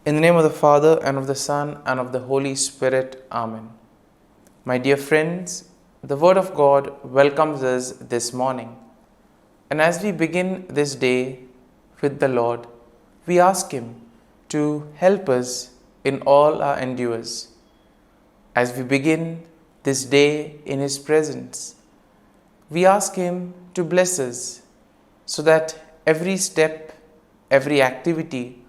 In the name of the Father, and of the Son, and of the Holy Spirit. Amen. My dear friends, the Word of God welcomes us this morning. And as we begin this day with the Lord, we ask Him to help us in all our endeavors. As we begin this day in His presence, we ask Him to bless us so that every step, every activity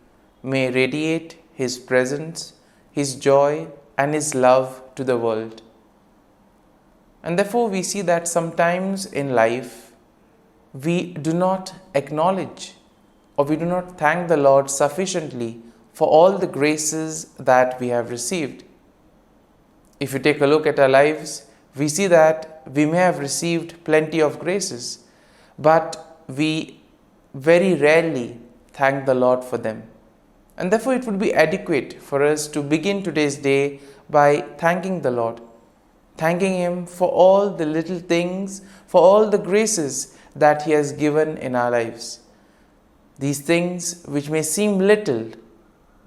may radiate His presence, His joy, and His love to the world. And therefore we see that sometimes in life we do not acknowledge or we do not thank the Lord sufficiently for all the graces that we have received. If you take a look at our lives, we see that we may have received plenty of graces, but we very rarely thank the Lord for them. And therefore it would be adequate for us to begin today's day by thanking the Lord, thanking Him for all the little things, for all the graces that He has given in our lives. These things which may seem little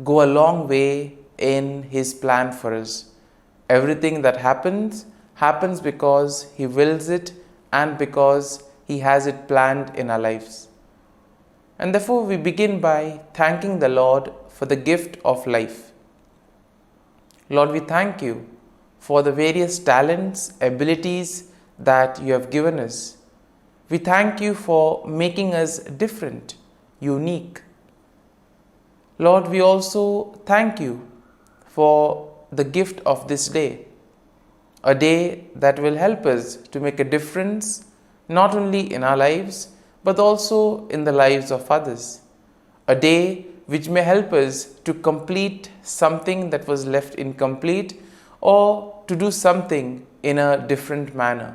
go a long way in His plan for us. Everything that happens because He wills it and because He has it planned in our lives. And therefore we begin by thanking the Lord for the gift of life. Lord, we thank You for the various talents, abilities that You have given us. We thank You for making us different, unique. Lord, we also thank You for the gift of this day, a day that will help us to make a difference not only in our lives but also in the lives of others. A day which may help us to complete something that was left incomplete or to do something in a different manner.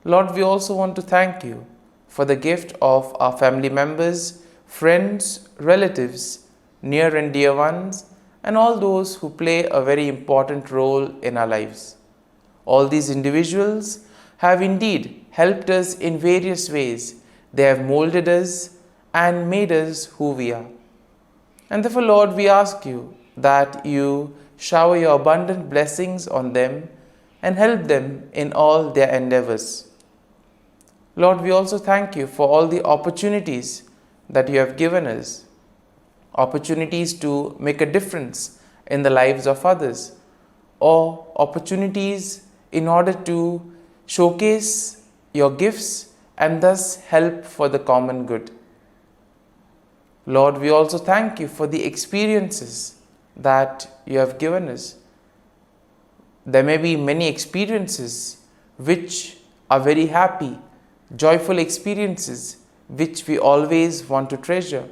Lord, we also want to thank You for the gift of our family members, friends, relatives, near and dear ones, and all those who play a very important role in our lives. All these individuals have indeed helped us in various ways. They have molded us and made us who we are. And therefore, Lord, we ask You that You shower Your abundant blessings on them and help them in all their endeavors. Lord, we also thank You for all the opportunities that You have given us, opportunities to make a difference in the lives of others, or opportunities in order to showcase Your gifts and thus help for the common good. Lord, we also thank You for the experiences that You have given us. There may be many experiences which are very happy, joyful experiences which we always want to treasure.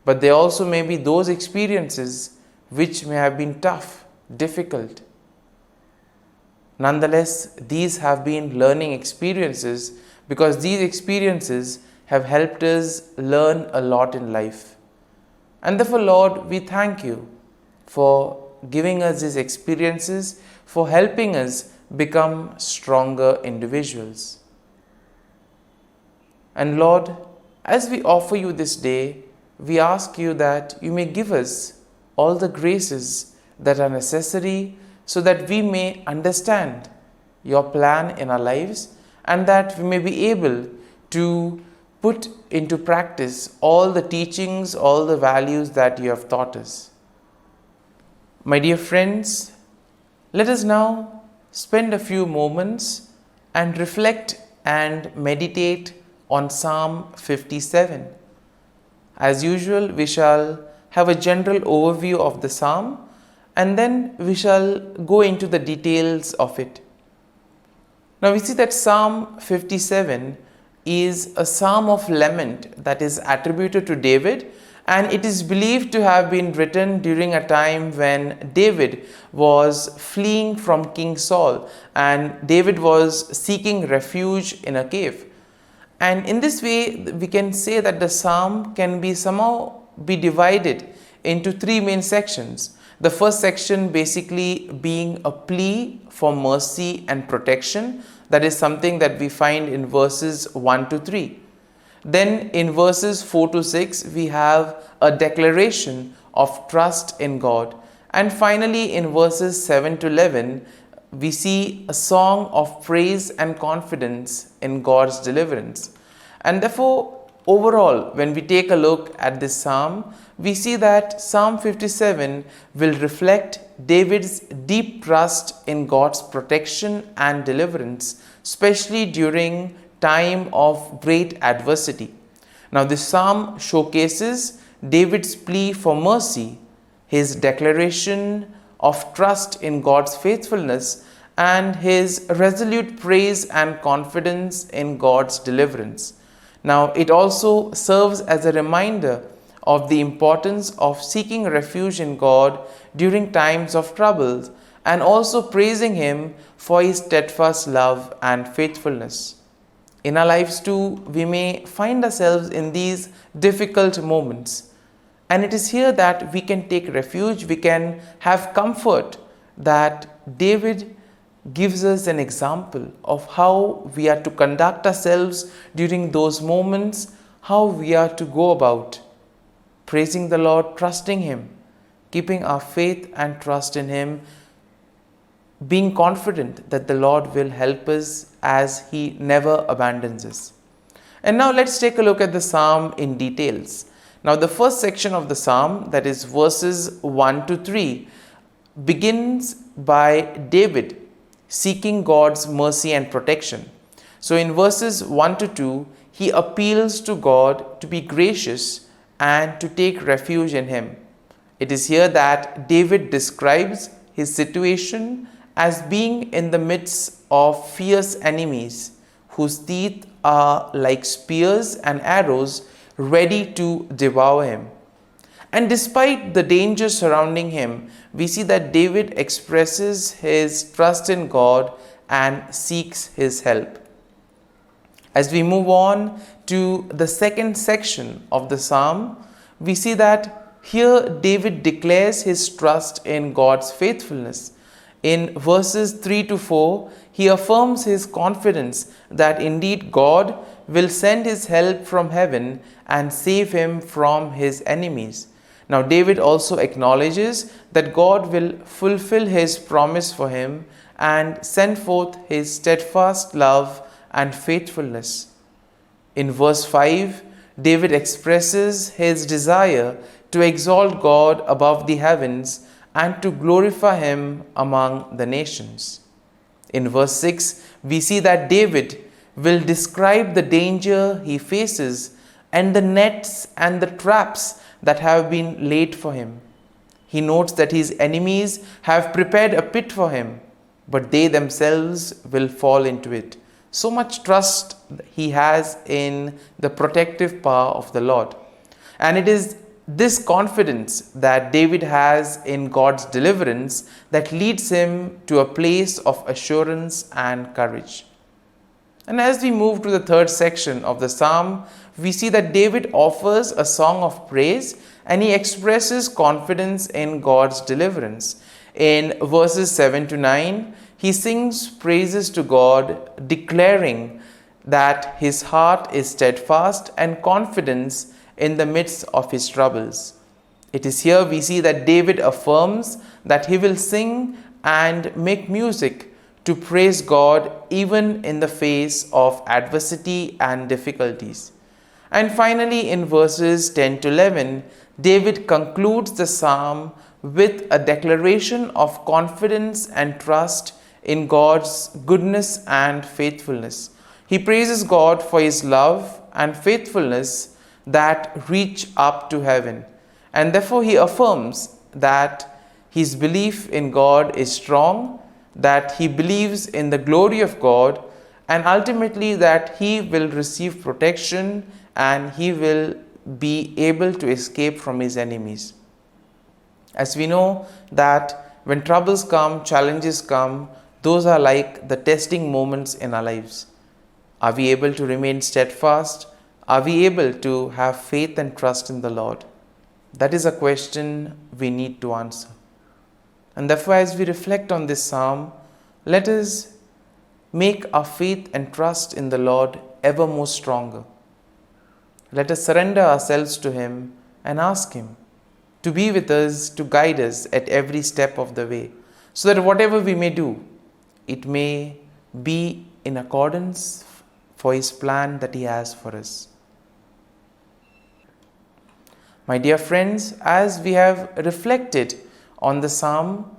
But there also may be those experiences which may have been tough, difficult. Nonetheless, these have been learning experiences because these experiences have helped us learn a lot in life. And therefore, Lord, we thank You for giving us these experiences, for helping us become stronger individuals. And Lord, as we offer You this day, we ask You that You may give us all the graces that are necessary so that we may understand Your plan in our lives and that we may be able to put into practice all the teachings, all the values that You have taught us. My dear friends, let us now spend a few moments and reflect and meditate on Psalm 57. As usual, we shall have a general overview of the psalm and then we shall go into the details of it. Now we see that Psalm 57 is a psalm of lament that is attributed to David, and it is believed to have been written during a time when David was fleeing from King Saul and David was seeking refuge in a cave. And in this way, we can say that the psalm can be somehow be divided into three main sections. The first section basically being a plea for mercy and protection. That is something that we find in verses 1 to 3. Then in verses 4 to 6, we have a declaration of trust in God. And finally, in verses 7 to 11, we see a song of praise and confidence in God's deliverance. And therefore, overall, when we take a look at this psalm, we see that Psalm 57 will reflect David's deep trust in God's protection and deliverance, especially during time of great adversity. Now, this psalm showcases David's plea for mercy, his declaration of trust in God's faithfulness, and his resolute praise and confidence in God's deliverance. Now, it also serves as a reminder of the importance of seeking refuge in God during times of trouble, and also praising Him for His steadfast love and faithfulness. In our lives too, we may find ourselves in these difficult moments. And it is here that we can take refuge, we can have comfort that David gives us an example of how we are to conduct ourselves during those moments, how we are to go about praising the Lord, trusting Him, keeping our faith and trust in Him, being confident that the Lord will help us as He never abandons us. And now let's take a look at the psalm in details. Now, the first section of the psalm, that is verses 1 to 3, begins by David seeking God's mercy and protection. So, in verses 1 to 2, he appeals to God to be gracious and to take refuge in Him. It is here that David describes his situation as being in the midst of fierce enemies whose teeth are like spears and arrows ready to devour him. And despite the danger surrounding him, we see that David expresses his trust in God and seeks His help. As we move on to the second section of the psalm, we see that here David declares his trust in God's faithfulness. In verses 3 to 4, he affirms his confidence that indeed God will send His help from heaven and save him from his enemies. Now, David also acknowledges that God will fulfill His promise for him and send forth His steadfast love and faithfulness. In verse 5, David expresses his desire to exalt God above the heavens and to glorify Him among the nations. In verse 6, we see that David will describe the danger he faces and the nets and the traps that have been laid for him. He notes that his enemies have prepared a pit for him, but they themselves will fall into it. So much trust he has in the protective power of the Lord. And it is this confidence that David has in God's deliverance that leads him to a place of assurance and courage. And as we move to the third section of the psalm, we see that David offers a song of praise and he expresses confidence in God's deliverance. In verses 7 to 9, he sings praises to God, declaring that his heart is steadfast and confidence in the midst of his troubles. It is here we see that David affirms that he will sing and make music to praise God even in the face of adversity and difficulties. And finally, in verses 10 to 11, David concludes the psalm with a declaration of confidence and trust in God's goodness and faithfulness. He praises God for His love and faithfulness that reach up to heaven. And therefore he affirms that his belief in God is strong, that he believes in the glory of God, and ultimately that he will receive protection and he will be able to escape from his enemies. As we know that when troubles come, challenges come, those are like the testing moments in our lives. Are we able to remain steadfast? Are we able to have faith and trust in the Lord? That is a question we need to answer. And therefore, as we reflect on this psalm, let us make our faith and trust in the Lord ever more stronger. Let us surrender ourselves to Him and ask Him to be with us, to guide us at every step of the way, so that whatever we may do, it may be in accordance for His plan that He has for us. My dear friends, as we have reflected on the psalm,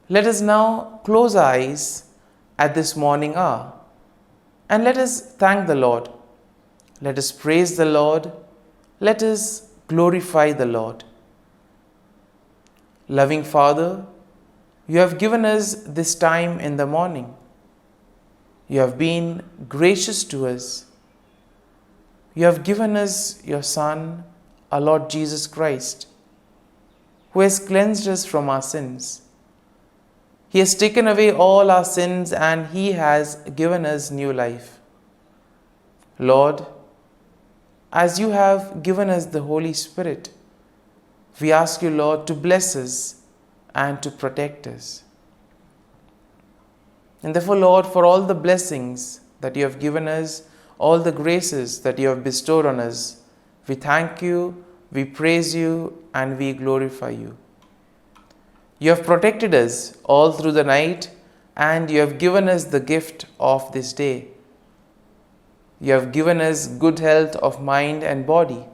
let us now close our eyes at this morning hour and let us thank the Lord. Let us praise the Lord. Let us glorify the Lord. Loving Father, You have given us this time in the morning. You have been gracious to us. You have given us Your Son, our Lord Jesus Christ, who has cleansed us from our sins. He has taken away all our sins and He has given us new life. Lord, as You have given us the Holy Spirit, we ask You, Lord, to bless us and to protect us. And therefore, Lord, for all the blessings that You have given us, all the graces that You have bestowed on us, we thank You, we praise You, and we glorify You. You have protected us all through the night, and You have given us the gift of this day. You have given us good health of mind and body.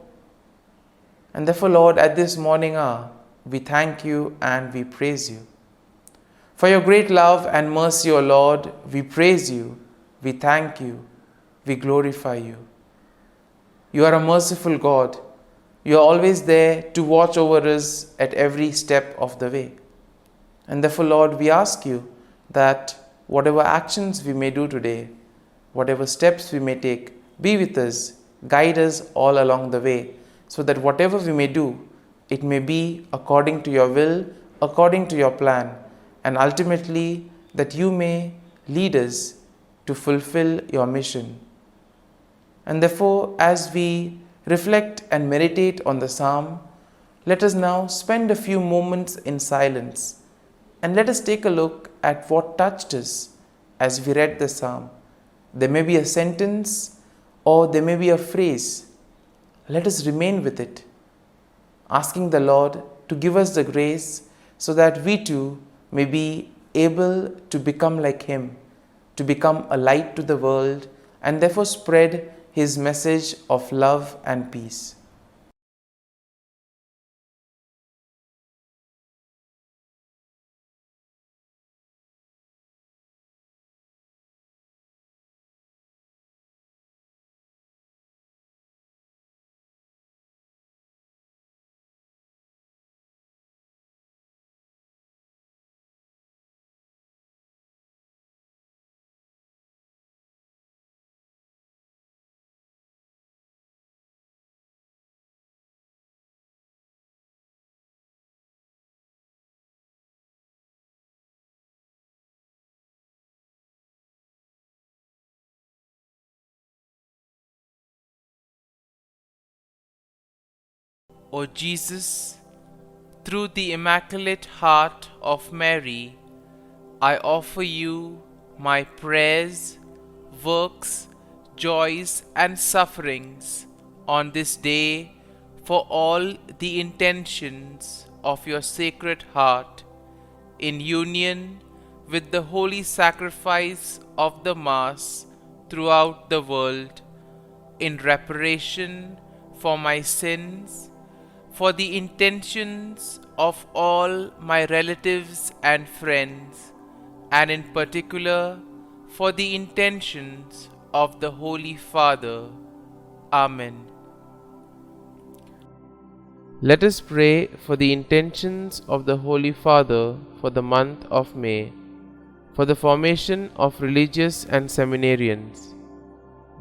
And therefore, Lord, at this morning hour, we thank You and we praise You. For Your great love and mercy, O Lord, we praise You, we thank You, we glorify You. You are a merciful God. You are always there to watch over us at every step of the way. And therefore, Lord, we ask You that whatever actions we may do today, whatever steps we may take, be with us, guide us all along the way, so that whatever we may do, it may be according to Your will, according to Your plan, and ultimately that You may lead us to fulfill Your mission. And therefore, as we reflect and meditate on the psalm, let us now spend a few moments in silence and let us take a look at what touched us as we read the psalm. There may be a sentence or there may be a phrase. Let us remain with it, asking the Lord to give us the grace so that we too may be able to become like Him, to become a light to the world, and therefore spread His message of love and peace. O Jesus, through the Immaculate Heart of Mary, I offer You my prayers, works, joys, and sufferings on this day for all the intentions of Your Sacred Heart, in union with the holy sacrifice of the Mass throughout the world, in reparation for my sins, for the intentions of all my relatives and friends, and in particular for the intentions of the Holy Father. Amen. Let us pray for the intentions of the Holy Father for the month of May, for the formation of religious and seminarians.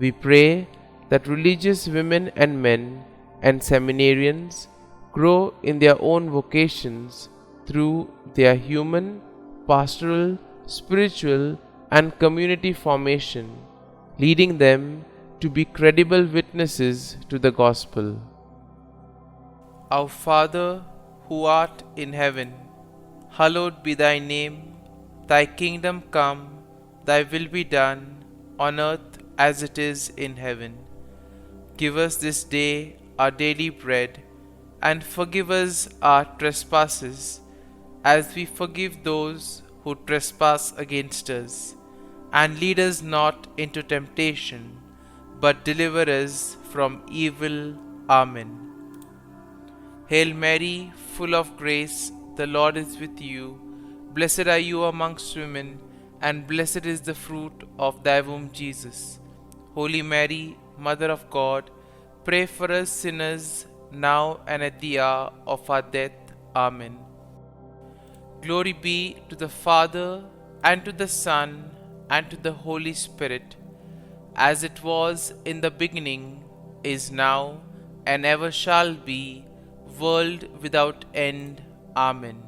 We pray that religious women and men and seminarians grow in their own vocations through their human, pastoral, spiritual, and community formation, leading them to be credible witnesses to the gospel. Our Father, who art in heaven, hallowed be Thy name. Thy kingdom come, Thy will be done, on earth as it is in heaven. Give us this day our daily bread, and forgive us our trespasses, as we forgive those who trespass against us. And lead us not into temptation, but deliver us from evil. Amen. Hail Mary, full of grace, the Lord is with you. Blessed are you amongst women, and blessed is the fruit of thy womb, Jesus. Holy Mary, Mother of God, pray for us sinners, now and at the hour of our death. Amen. Glory be to the Father, and to the Son, and to the Holy Spirit, as it was in the beginning, is now, and ever shall be, world without end. Amen.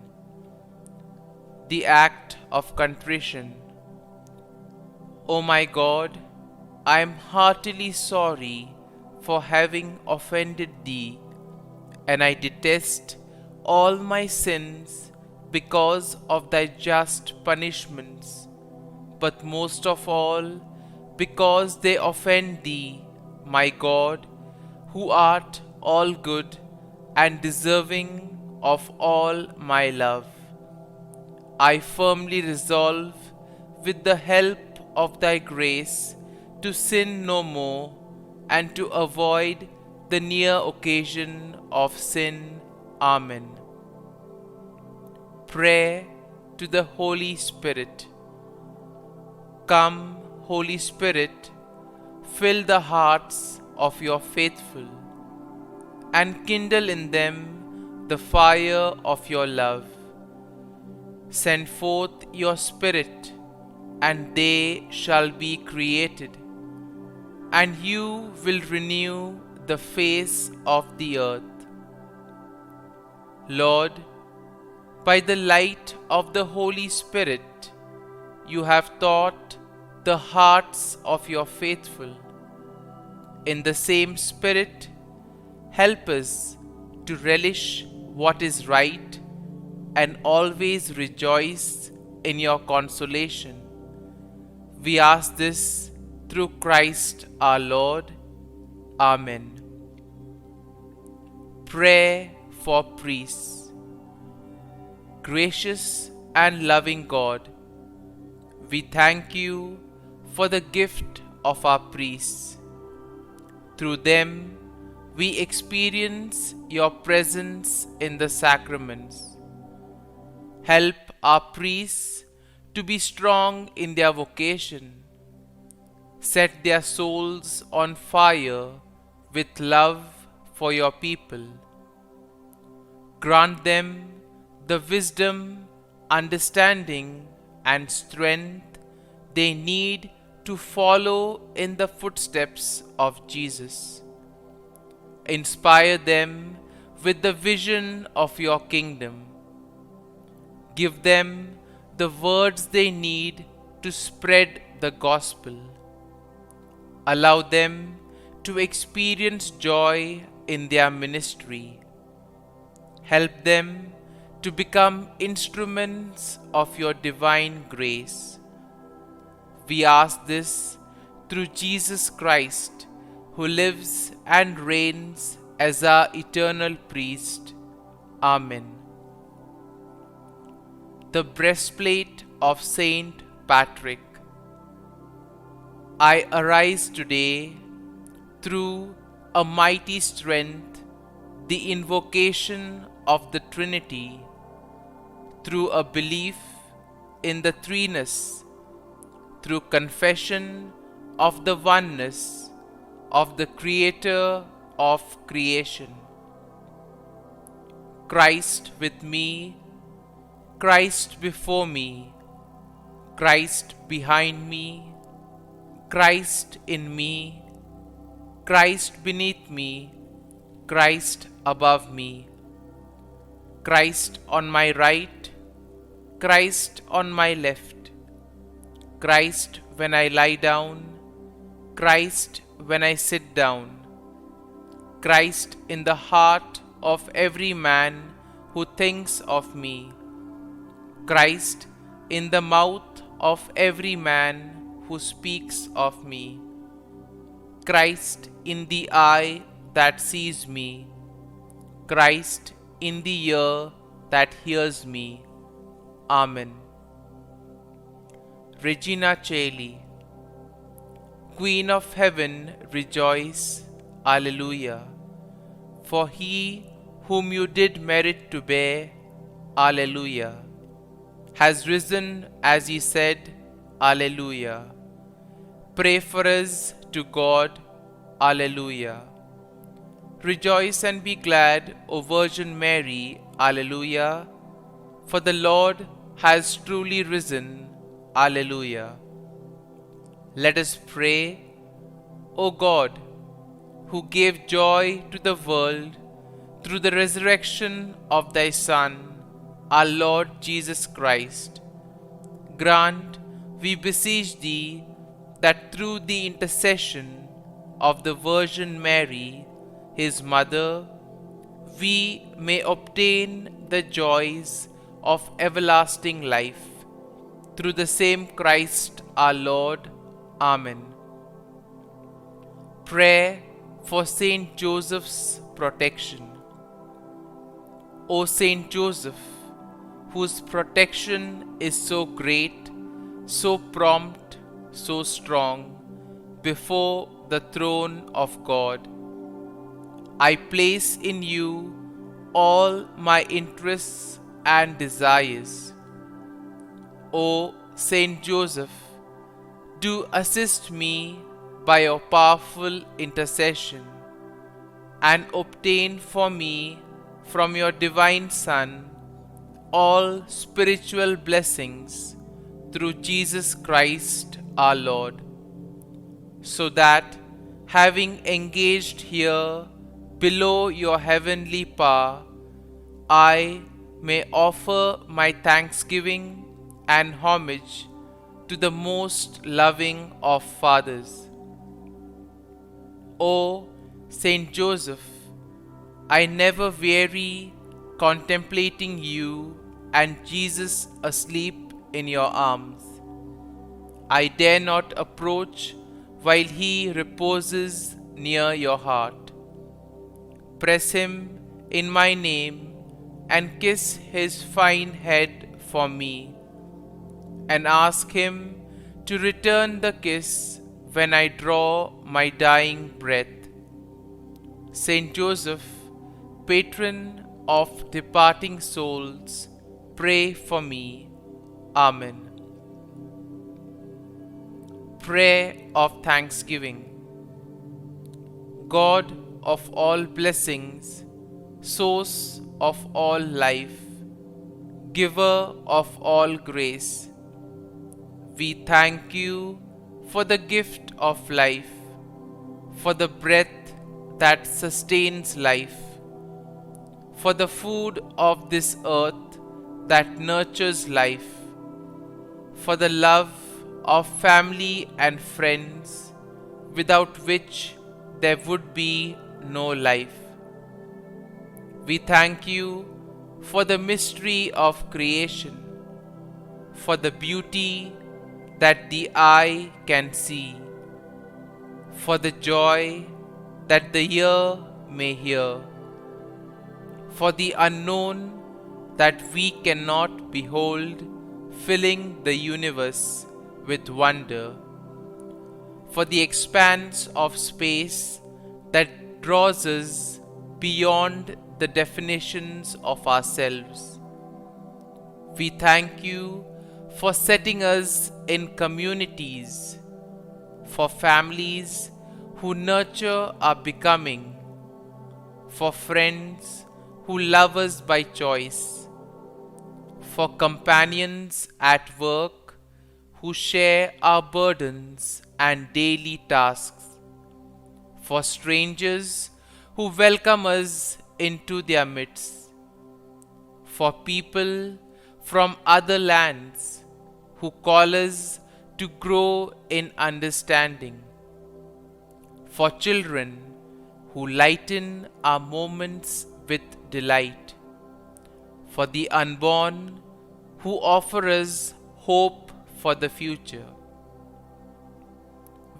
The Act of Contrition. O my God, I am heartily sorry for having offended Thee, and I detest all my sins because of Thy just punishments, but most of all because they offend Thee, my God, who art all good and deserving of all my love. I firmly resolve, with the help of Thy grace, to sin no more, and to avoid the near occasion of sin. Amen. Prayer to the Holy Spirit. Come, Holy Spirit, fill the hearts of your faithful, and kindle in them the fire of your love. Send forth your Spirit, and they shall be created, and you will renew the face of the earth. Lord, by the light of the Holy Spirit, you have taught the hearts of your faithful. In the same Spirit, help us to relish what is right and always rejoice in your consolation. We ask this through Christ our Lord. Amen. Prayer for priests. Gracious and loving God, we thank you for the gift of our priests. Through them, we experience your presence in the sacraments. Help our priests to be strong in their vocation. Set their souls on fire with love for your people. Grant them the wisdom, understanding, and strength they need to follow in the footsteps of Jesus. Inspire them with the vision of your kingdom. Give them the words they need to spread the gospel. Allow them to experience joy in their ministry. Help them to become instruments of your divine grace. We ask this through Jesus Christ, who lives and reigns as our eternal priest. Amen. The breastplate of Saint Patrick. I arise today through a mighty strength, the invocation of the Trinity, through a belief in the threeness, through confession of the oneness of the Creator of creation. Christ with me, Christ before me, Christ behind me, Christ in me, Christ beneath me, Christ above me, Christ on my right, Christ on my left, Christ when I lie down, Christ when I sit down, Christ in the heart of every man who thinks of me, Christ in the mouth of every man who speaks of me, Christ in the eye that sees me, Christ in the ear that hears me. Amen. Regina Caeli. Queen of heaven, rejoice. Alleluia. For he whom you did merit to bear, Alleluia, has risen as he said, Alleluia. Pray for us to God, Alleluia. Rejoice and be glad, O Virgin Mary, Alleluia, for the Lord has truly risen, Alleluia. Let us pray. O God, who gave joy to the world through the resurrection of thy Son, our Lord Jesus Christ, grant, we beseech thee, that through the intercession of the Virgin Mary, his mother, we may obtain the joys of everlasting life. Through the same Christ our Lord. Amen. Prayer for Saint Joseph's protection. O Saint Joseph, whose protection is so great, so prompt, so strong, before the throne of God, I place in you all my interests and desires. O Saint Joseph, do assist me by your powerful intercession, and obtain for me from your divine Son all spiritual blessings through Jesus Christ our Lord, so that, having engaged here below your heavenly power, I may offer my thanksgiving and homage to the most loving of fathers. O Saint Joseph, I never weary contemplating you and Jesus asleep in your arms. I dare not approach while he reposes near your heart. Press him in my name and kiss his fine head for me, and ask him to return the kiss when I draw my dying breath. Saint Joseph, patron of departing souls, pray for me. Amen. Prayer of Thanksgiving. God of all blessings, source of all life, giver of all grace, we thank you for the gift of life, for the breath that sustains life, for the food of this earth that nurtures life, for the love of family and friends, without which there would be no life. We thank you for the mystery of creation, for the beauty that the eye can see, for the joy that the ear may hear, for the unknown that we cannot behold, filling the universe with wonder, for the expanse of space that draws us beyond the definitions of ourselves. We thank you for setting us in communities, for families who nurture our becoming, for friends who love us by choice, for companions at work who share our burdens and daily tasks, for strangers who welcome us into their midst, for people from other lands who call us to grow in understanding, for children who lighten our moments with delight, for the unborn who offer us hope for the future.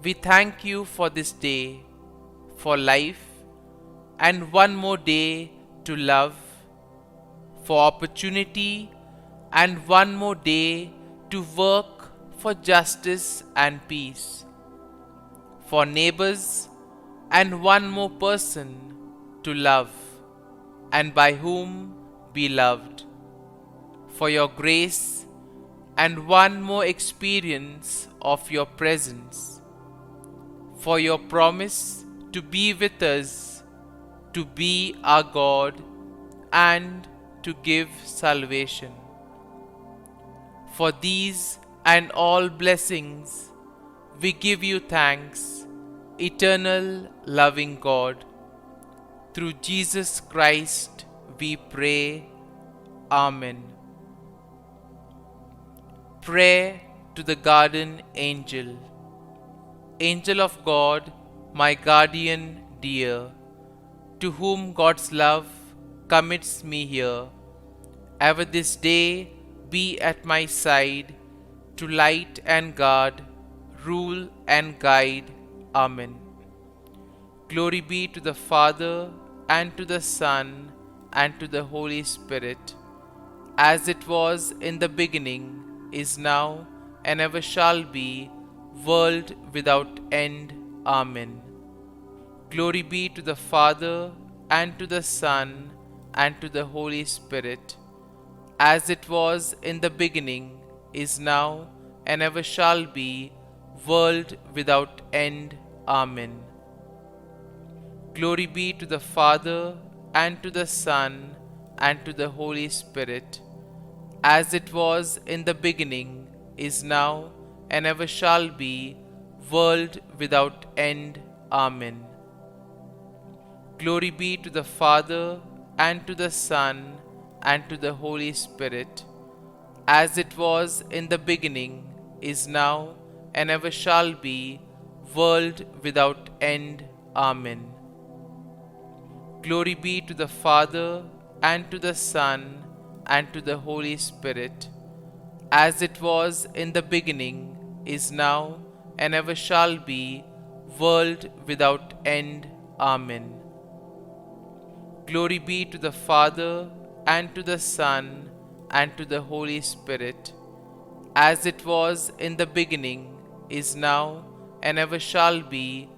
We thank you for this day, for life, and one more day to love, for opportunity and one more day to work for justice and peace, for neighbors and one more person to love and by whom be loved, for your grace and one more experience of your presence, for your promise to be with us, to be our God and to give salvation. For these and all blessings we give you thanks, eternal loving God. Through Jesus Christ we pray. Amen. Prayer to the Guardian Angel. Angel of God, my guardian dear, to whom God's love commits me here, ever this day be at my side, to light and guard, rule and guide. Amen. Glory be to the Father, and to the Son, and to the Holy Spirit, as it was in the beginning, is now, and ever shall be, world without end. Amen. Glory be to the Father, and to the Son, and to the Holy Spirit, as it was in the beginning, is now, and ever shall be, world without end. Amen. Glory be to the Father, and to the Son, and to the Holy Spirit, as it was in the beginning, is now, and ever shall be, world without end. Amen. Glory be to the Father, and to the Son, and to the Holy Spirit, as it was in the beginning, is now, and ever shall be, world without end. Amen. Glory be to the Father, and to the Son, and to the Holy Spirit, as it was in the beginning, is now, and ever shall be, world without end. Amen. Glory be to the Father, and to the Son, and to the Holy Spirit, as it was in the beginning, is now, and ever shall be,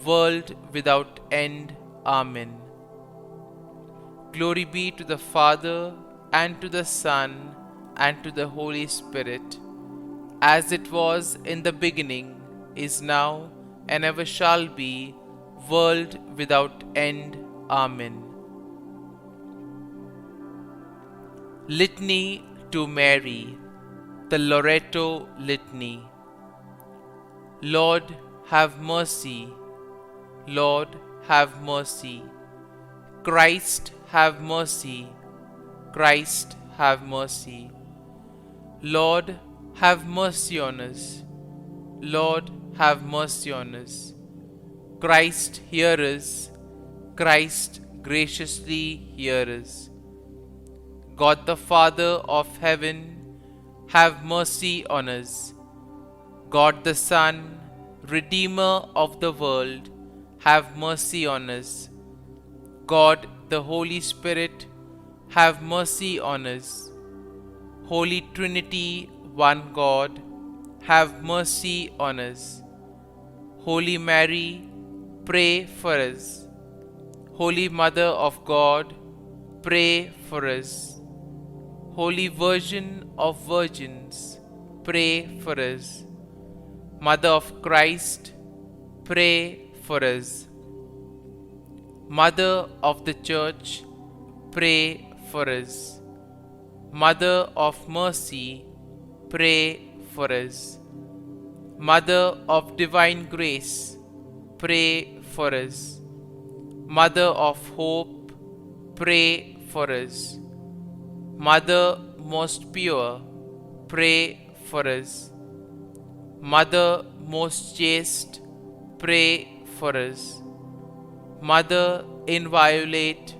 world without end. Amen. Glory be to the Father, and to the Son, and to the Holy Spirit, as it was in the beginning, is now, and ever shall be, world without end. Amen. Litany to Mary, the Loreto Litany. Lord, have mercy. Lord, have mercy. Christ, have mercy. Christ, have mercy. Lord, have mercy on us. Lord, have mercy on us. Christ, hear us. Christ, graciously hear us. God the Father of heaven, have mercy on us. God the Son, Redeemer of the world, have mercy on us. God the Holy Spirit, have mercy on us. Holy Trinity, one God, have mercy on us. Holy Mary, pray for us. Holy Mother of God, pray for us. Holy Virgin of Virgins, pray for us. Mother of Christ, pray for us. Mother of the Church, pray for us. Mother of Mercy, pray for us. Mother of Divine Grace, pray for us. Mother of Hope, pray for us. Mother most pure, pray for us. Mother most chaste, pray for us. Mother inviolate,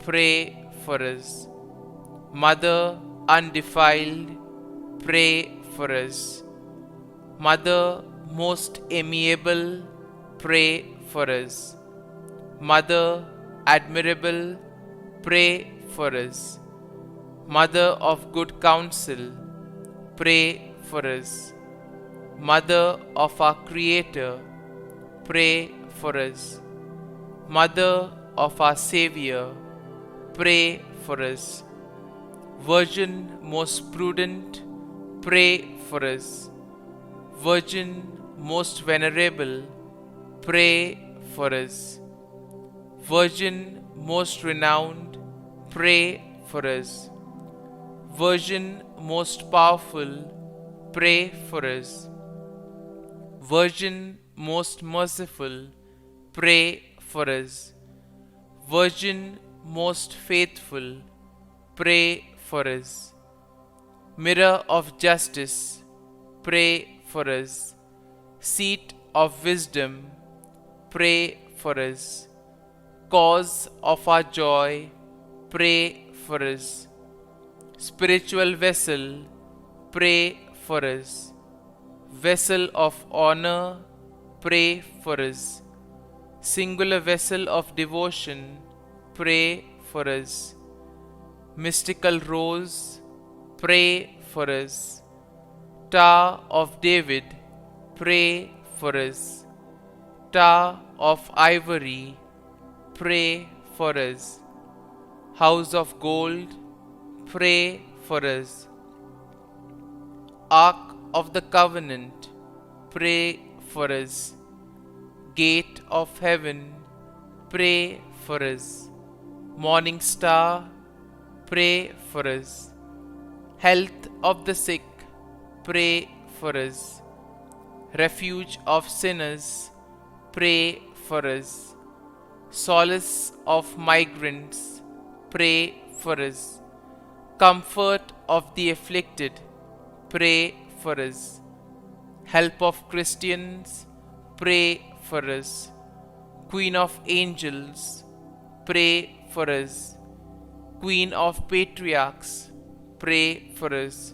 pray for us. Mother undefiled, pray for us. Mother most amiable, pray for us. Mother admirable, pray for us. Mother of good counsel, pray for us. Mother of our Creator, pray for us. Mother of our Xavier, pray for us. Virgin most prudent, pray for us. Virgin most venerable, pray for us. Virgin most renowned, pray for us. Virgin most powerful, pray for us. Virgin most merciful, pray for us. Virgin most faithful, pray for us. Mirror of justice, pray for us. Seat of wisdom, pray for us. Cause of our joy, pray for us. Spiritual vessel, pray for us. Vessel of honor, pray for us. Singular vessel of devotion, pray for us. Mystical rose, pray for us. Tower of David, pray for us. Tower of ivory, pray for us. House of gold, pray for us. Ark of the covenant, pray for us. Gate of heaven, pray for us. Morning star, pray for us. Health of the sick, pray for us. Refuge of sinners, pray for us. Solace of migrants, pray for us. Comfort of the afflicted, pray for us. Help of Christians, pray for us. Queen of angels, pray for us. Queen of patriarchs, pray for us.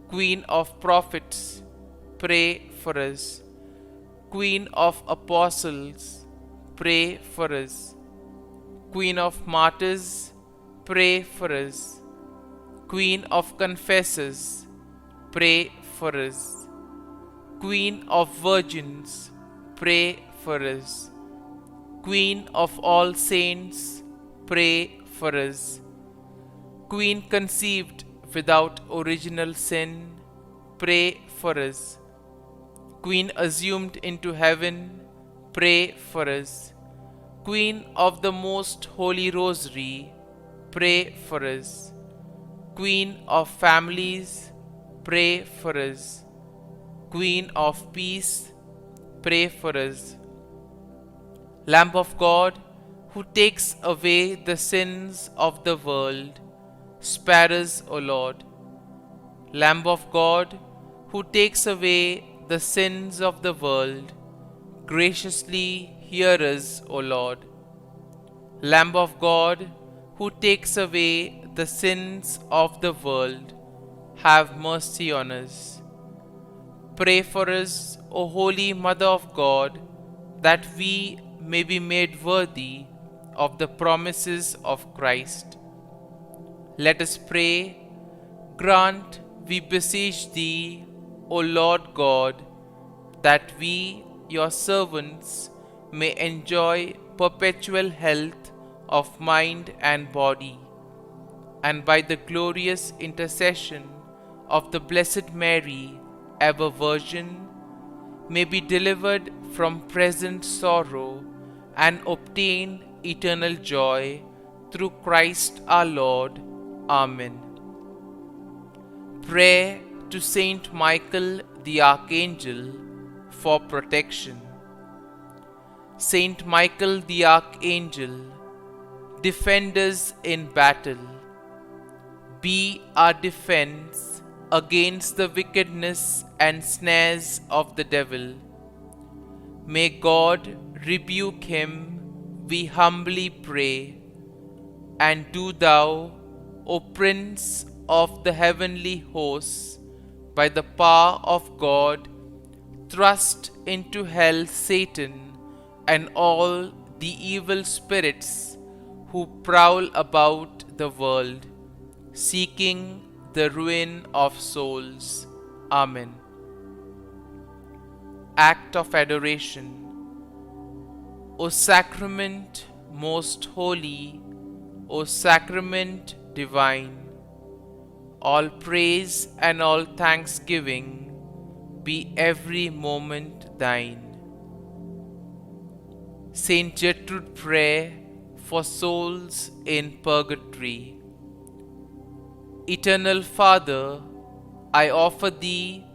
Queen of prophets, pray for us. Queen of apostles, pray for us. Queen of martyrs, pray for us. Queen of confessors, pray for us. Queen of virgins, pray for us. Queen of all saints, pray for us. Queen conceived without original sin, pray for us. Queen assumed into heaven, pray for us. Queen of the most holy rosary, pray for us. Queen of families, pray for us. Queen of peace, pray for us. Lamb of God, who takes away the sins of the world, spare us, O Lord. Lamb of God, who takes away the sins of the world, graciously hear us, O Lord. Lamb of God, who takes away the sins of the world, have mercy on us. Pray for us, O Holy Mother of God, that we may be made worthy of the promises of Christ. Let us pray. Grant, we beseech Thee, O Lord God, that we, Your servants, may enjoy perpetual health of mind and body, and by the glorious intercession of the Blessed Mary, ever Virgin, may be delivered from present sorrow and obtain eternal joy through Christ our Lord. Amen. Prayer to Saint Michael the Archangel for protection. Saint Michael the Archangel, defend us in battle. Be our defense against the wickedness and snares of the devil. May God rebuke him, we humbly pray. And do Thou, O Prince of the heavenly hosts, by the power of God, thrust into hell Satan and all the evil spirits who prowl about the world, seeking the ruin of souls. Amen. Act of Adoration. O Sacrament most holy, O Sacrament divine, all praise and all thanksgiving be every moment thine. Saint Gertrude Prayer for souls in purgatory. Eternal Father, I offer Thee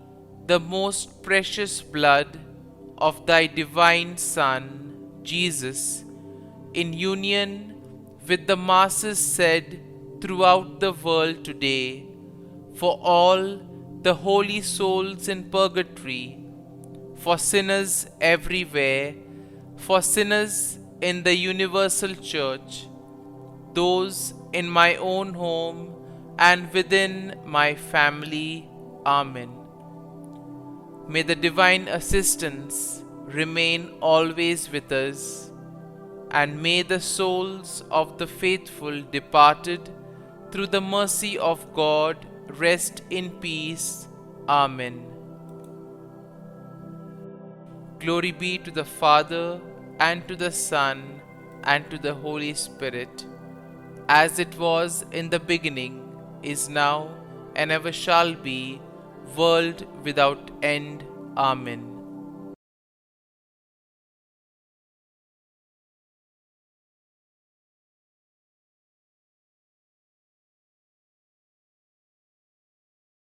the most precious blood of Thy divine Son, Jesus, in union with the masses said throughout the world today, for all the holy souls in purgatory, for sinners everywhere, for sinners in the universal church, those in my own home and within my family. Amen. May the divine assistance remain always with us, and may the souls of the faithful departed through the mercy of God rest in peace. Amen. Glory be to the Father, and to the Son, and to the Holy Spirit, as it was in the beginning, is now, and ever shall be, world without end. Amen.